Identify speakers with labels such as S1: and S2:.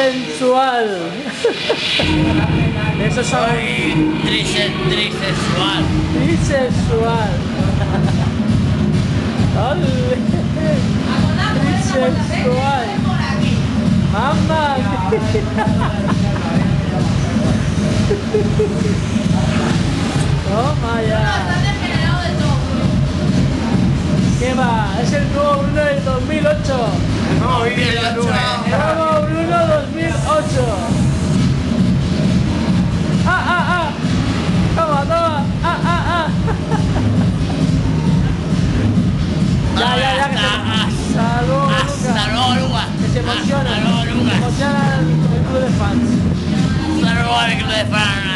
S1: sensual. Eso son...
S2: Soy trisexual.
S1: Trisexual. ¡Ole! Trisexual. ¡Mamá! Toma ya. ¿Qué va? Es el nuevo Bruno del 2008.
S3: El nuevo vídeo de la nube.
S1: Nuevo Bruno 2008. Toma. Ya, que se... Hasta luego, Lucas. Que se emocionan. Se emocionan el club de fans.
S2: Hasta luego, el club de fans.